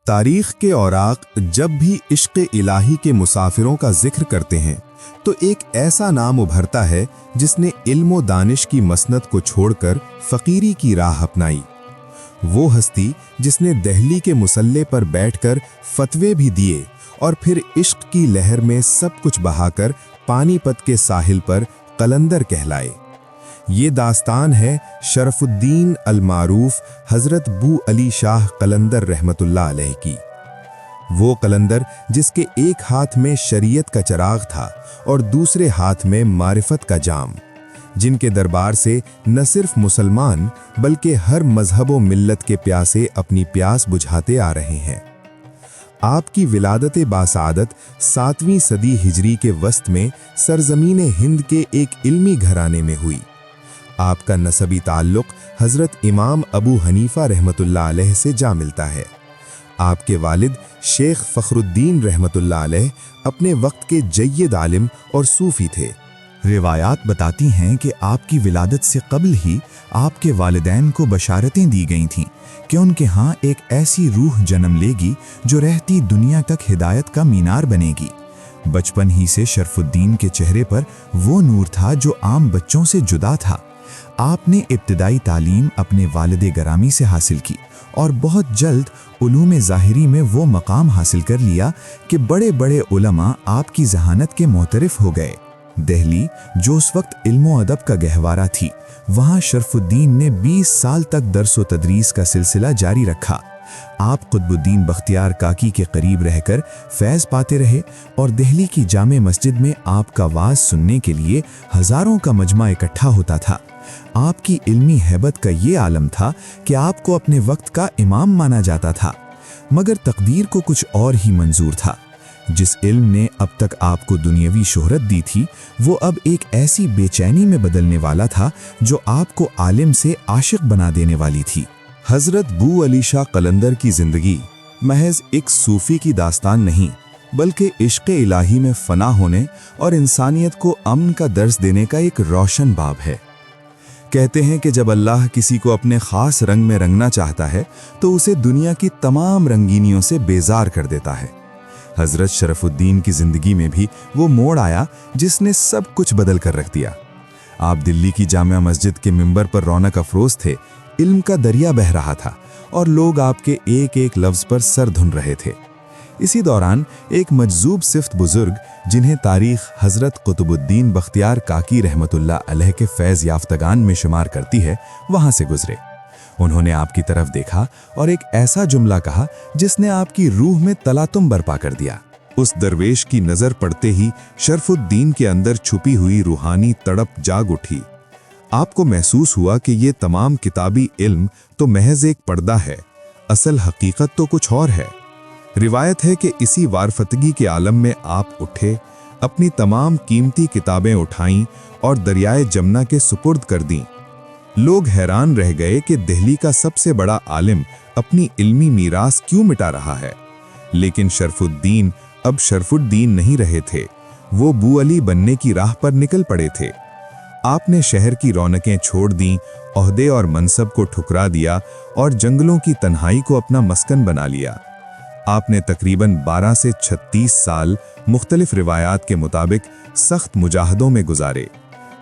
तारीख के औराक जब भी इश्क इलाही के मुसाफिरों का जिक्र करते हैं तो एक ऐसा नाम उभरता है जिसने इल्म व दानिश की मसनद को छोड़कर फ़कीरी की राह अपनाई। वो हस्ती जिसने दहली के मुसल्ले पर बैठकर फतवे भी दिए और फिर इश्क की लहर में सब कुछ बहाकर पानीपत के साहिल पर कलंदर कहलाए। ये दास्तान है शरफुद्दीन अल-मारूफ हज़रत बू अली शाह कलंदर रहमतुल्लाह अलैह की। वो कलंदर जिसके एक हाथ में शरीयत का चिराग था और दूसरे हाथ में मारिफत का जाम, जिनके दरबार से न सिर्फ मुसलमान बल्कि हर मजहब व मिल्लत के प्यासे अपनी प्यास बुझाते आ रहे हैं। आपकी विलादत बासादत 7वीं सदी हिजरी के वस्त में सरजमीन हिंद के एक इल्मी घराने में हुई। आपका नसबी ताल्लुक हज़रत इमाम अबू हनीफा रहमतुल्लाह अलैह से जा मिलता है। आपके वालिद शेख फ़खरुद्दीन रहमतुल्लाह अलैह अपने वक्त के जय्यद आलिम और सूफ़ी थे। रिवायात बताती हैं कि आपकी विलादत से कबल ही आपके वालिदैन को बशारतें दी गई थीं कि उनके यहाँ एक ऐसी रूह जन्म लेगी जो रहती दुनिया तक हिदायत का मीनार बनेगी। बचपन ही से शरफुद्दीन के चेहरे पर वो नूर था जो आम बच्चों से जुदा था। आपने इब्तिदाई तालीम अपने वालिद गरामी से हासिल की और बहुत जल्द उलूम ज़ाहिरी में वो मकाम हासिल कर लिया कि बड़े बड़े उलमा आपकी ज़हानत के मोतरिफ हो गए। दहली जो उस वक्त इल्म अदब का गहवारा थी, वहाँ शरफुद्दीन ने 20 साल तक दर्स व तदरीस का सिलसिला जारी रखा। आप कुतुबुद्दीन बख्तियार काकी के करीब रहकर फैज़ पाते रहे और दहली की जामे मस्जिद में आपका वाज सुनने के लिए हज़ारों का मजमा इकट्ठा होता था। आपकी इल्मी हैबत का ये आलम था कि आपको अपने वक्त का इमाम माना जाता था, मगर तकदीर को कुछ और ही मंजूर था। जिस इल्म ने अब तक आपको दुनियावी शोहरत दी थी, वो अब एक ऐसी बेचैनी में बदलने वाला था जो आपको आलिम से आशिक बना देने वाली थी। हज़रत बू अली शाह कलंदर की ज़िंदगी महज एक सूफ़ी की दास्तान नहीं, बल्कि इश्क़ इलाही में फ़ना होने और इंसानियत को अमन का दर्स देने का एक रोशन बाब है। कहते हैं कि जब अल्लाह किसी को अपने ख़ास रंग में रंगना चाहता है तो उसे दुनिया की तमाम रंगीनियों से बेजार कर देता है। हज़रत शरफुद्दीन की ज़िंदगी में भी वो मोड़ आया जिसने सब कुछ बदल कर रख दिया। आप दिल्ली की जामिया मस्जिद के मिंबर पर रौनक अफरोज़ थे, इल्म का दरिया बह रहा था और लोग आपके एक एक लफ्ज़ पर सर धुन रहे थे। इसी दौरान एक मजजूब सिफ्त बुजुर्ग, जिन्हें तारीख़ हज़रत कुतुबुद्दीन बख्तियार काकी रहमतुल्लाह अलैह के फैज़ याफ्तगान में शुमार करती है, वहाँ से गुजरे। उन्होंने आपकी तरफ देखा और एक ऐसा जुमला कहा जिसने आपकी रूह में तलातुम बर्पा कर दिया। उस दरवेश की नज़र पड़ते ही शरफुद्दीन के अंदर छुपी हुई रूहानी तड़प जाग उठी। आपको महसूस हुआ कि ये तमाम किताबी इल्म तो महज एक पर्दा है, असल हकीकत तो कुछ और है। रिवायत है कि इसी वारफतगी के आलम में आप उठे, अपनी तमाम कीमती किताबें उठाईं और दरियाए जमुना के सुपुर्द कर दीं। लोग हैरान रह गए कि दिल्ली का सबसे बड़ा आलिम अपनी इल्मी मीरास क्यों मिटा रहा है। लेकिन शरफुद्दीन अब शरफुद्दीन नहीं रहे थे, वो बू अली बनने की राह पर निकल पड़े थे। आपने शहर की रौनकें छोड़ दीं, ओहदे और मनसब को ठुकरा दिया और जंगलों की तन्हाई को अपना मस्कन बना लिया। आपने तकरीबन 12 से 36 साल मुख्तलिफ रिवायात के मुताबिक सख्त मुजाहदों में गुजारे।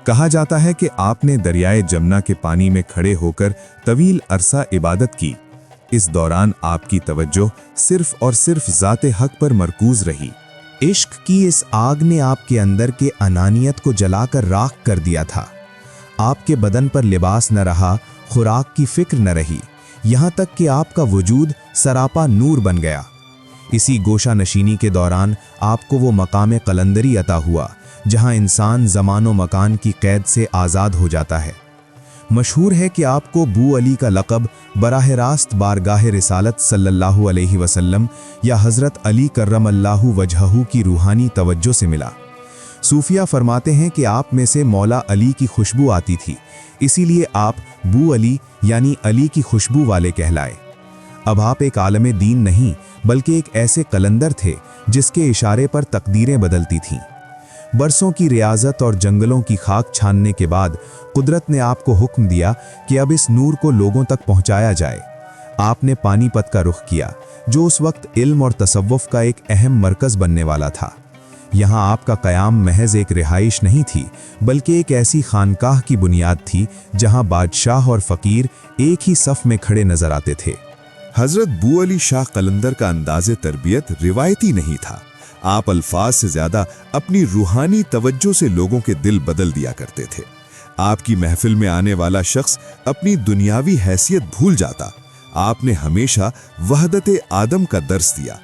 कहा जाता है कि आपने दरियाए जमुना के पानी में खड़े होकर तवील अरसा इबादत की। इस दौरान आपकी तवज्जो सिर्फ और सिर्फ ज़ाते हक पर मरकूज रही। इश्क की इस आग ने आपके अंदर के अनानियत को जलाकर राख कर दिया था। आपके बदन पर लिबास न रहा, खुराक की फिक्र न रही, यहाँ तक कि आपका वजूद सरापा नूर बन गया। इसी गोशा नशीनी के दौरान आपको वो मकाम कलंदरी अता हुआ जहाँ इंसान ज़मानो मकान की कैद से आज़ाद हो जाता है। मशहूर है कि आपको बू अली का लक़ब बराह रास्त बारगाह रिसालत सल्लल्लाहु अलैहि वसल्लम या हज़रत अली कर्रमल्लाहु वजहहू की रूहानी तवज्जो से मिला। सूफिया फरमाते हैं कि आप में से मौला अली की खुशबू आती थी, इसीलिए आप बू अली यानी अली की खुशबू वाले कहलाए। अब आप एक आलम दीन नहीं बल्कि एक ऐसे कलंदर थे जिसके इशारे पर तकदीरें बदलती थीं। बरसों की रियाजत और जंगलों की खाक छानने के बाद कुदरत ने आपको हुक्म दिया कि अब इस नूर को लोगों तक पहुंचाया जाए। आपने पानीपत का रुख किया, जो उस वक्त इल्म और तसव्वुफ का एक अहम मरकज़ बनने वाला था। यहाँ आपका क़याम महज एक रिहाइश नहीं थी, बल्कि एक ऐसी खानकाह की बुनियाद थी जहाँ बादशाह और फ़कीर एक ही सफ़ में खड़े नज़र आते थे। हज़रत बू अली शाह कलंदर का अंदाज़े तरबियत रिवायती नहीं था। आप अल्फाज से ज़्यादा अपनी रूहानी तवज्जो से लोगों के दिल बदल दिया करते थे। आपकी महफिल में आने वाला शख्स अपनी दुनियावी हैसियत भूल जाता। आपने हमेशा वहदत आदम का दर्स दिया।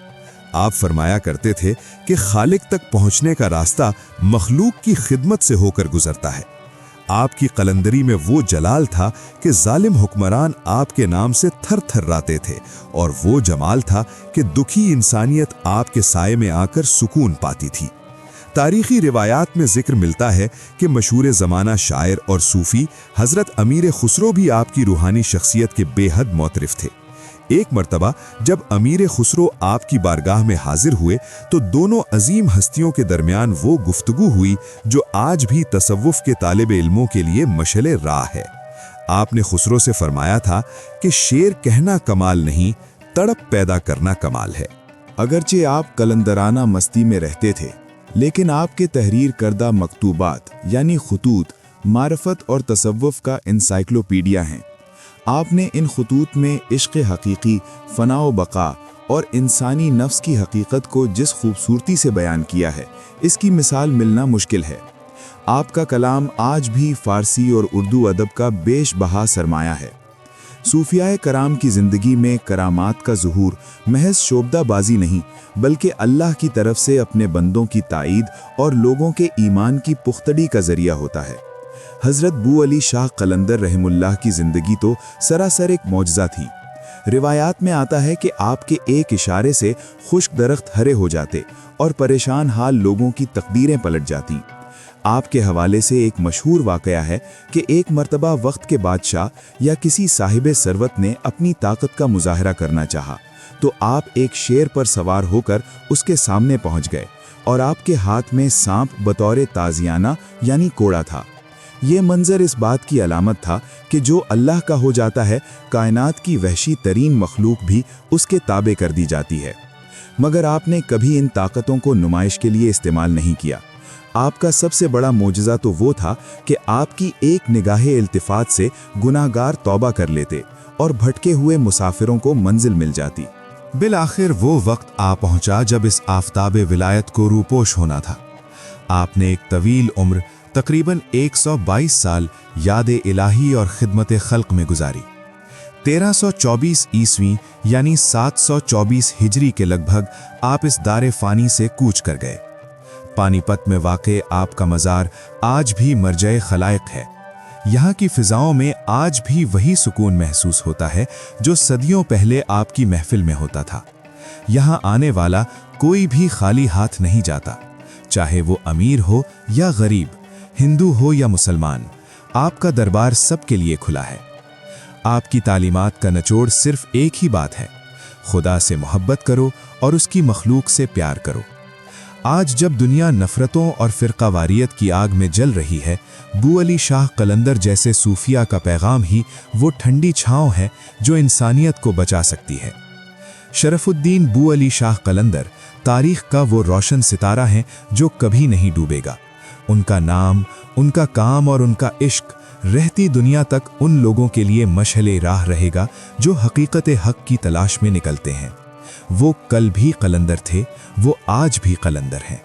आप फरमाया करते थे कि खालिक तक पहुंचने का रास्ता मखलूक की खिदमत से होकर गुजरता है। आपकी कलंदरी में वो जलाल था कि जालिम हुक्मरान आपके नाम से थर थर्राते थे, और वो जमाल था कि दुखी इंसानियत आपके साये में आकर सुकून पाती थी। तारीखी रिवायात में जिक्र मिलता है कि मशहूर ज़माना शायर और सूफ़ी हज़रत अमीर खुसरो भी आपकी रूहानी शख्सियत के बेहद मोतरिफ थे। एक मर्तबा जब अमीर खुसरो आपकी बारगाह में हाजिर हुए तो दोनों अजीम हस्तियों के दरमियान वो गुफ्तगू हुई जो आज भी तसव्वुफ के तालिब इल्मों के लिए मशले राह है। आपने खुसरो से फरमाया था कि शेर कहना कमाल नहीं, तड़प पैदा करना कमाल है। अगरचे आप कलंदराना मस्ती में रहते थे, लेकिन आपके तहरीर करदा मकतूबात यानी खुतूत मारफत और तसव्वुफ का इंसाइक्लोपीडिया हैं। आपने इन खुतूत में इश्क़ हकीकी, फ़ना व बका और इंसानी नफ्स की हकीकत को जिस खूबसूरती से बयान किया है, इसकी मिसाल मिलना मुश्किल है। आपका कलाम आज भी फ़ारसी और उर्दू अदब का बेशबहा सरमाया है। सूफियाए कराम की ज़िंदगी में करामात का ज़ुहूर महज शोबदाबाजी नहीं, बल्कि अल्लाह की तरफ से अपने बंदों की ताईद और लोगों के ईमान की पुख्तड़ी का ज़रिया होता है। हज़रत बू अली शाह कलंदर रहमुल्लाह की ज़िंदगी तो सरासर एक मौजज़ा थी। रिवायात में आता है कि आपके एक इशारे से खुश्क दरख्त हरे हो जाते और परेशान हाल लोगों की तकदीरें पलट जाती। आपके हवाले से एक मशहूर वाक़या है कि एक मर्तबा वक्त के बादशाह या किसी साहिब सरवत ने अपनी ताकत का मुजाहरा करना चाहा, तो आप एक शेर पर सवार होकर उसके सामने पहुंच गए और आपके हाथ में सांप बतौर ताज़ियाना यानी कोड़ा था। ये मंजर इस बात की अलामत था कि जो अल्लाह का हो जाता है, कायनात की वहशी तरीन मखलूक भी उसके ताबे कर दी जाती है। मगर आपने कभी इन ताकतों को नुमाइश के लिए इस्तेमाल नहीं किया। आपका सबसे बड़ा मोजज़ा तो वो था कि आपकी एक निगाहे इल्तिफात से गुनाहगार तौबा कर लेते और भटके हुए मुसाफिरों को मंजिल मिल जाती। बिलाखिर वो वक्त आ पहुंचा जब इस आफताब विलायत को रूपोश होना था। आपने एक तवील उम्र तकरीबन 122 साल याद इलाही और खिदमत खल्क में गुजारी। 1324 ईस्वी यानी 724 हिजरी के लगभग आप इस दारे फ़ानी से कूच कर गए। पानीपत में वाक़े आपका मज़ार आज भी मरजए खलाइक है। यहाँ की फ़िज़ाओं में आज भी वही सुकून महसूस होता है जो सदियों पहले आपकी महफिल में होता था। यहाँ आने वाला कोई भी खाली हाथ नहीं जाता, चाहे वो अमीर हो या गरीब, हिंदू हो या मुसलमान। आपका दरबार सबके लिए खुला है। आपकी तालीमात का निचोड़ सिर्फ एक ही बात है, खुदा से मोहब्बत करो और उसकी मखलूक से प्यार करो। आज जब दुनिया नफ़रतों और फ़िरक़ावारियत की आग में जल रही है, बू अली शाह कलंदर जैसे सूफिया का पैगाम ही वो ठंडी छाँव है जो इंसानियत को बचा सकती है। शरफुद्दीन बू अली शाह कलंदर तारीख़ का वो रोशन सितारा है जो कभी नहीं डूबेगा। उनका नाम, उनका काम और उनका इश्क रहती दुनिया तक उन लोगों के लिए मशअले राह रहेगा जो हकीकत हक की तलाश में निकलते हैं। वो कल भी कलंदर थे, वो आज भी कलंदर हैं।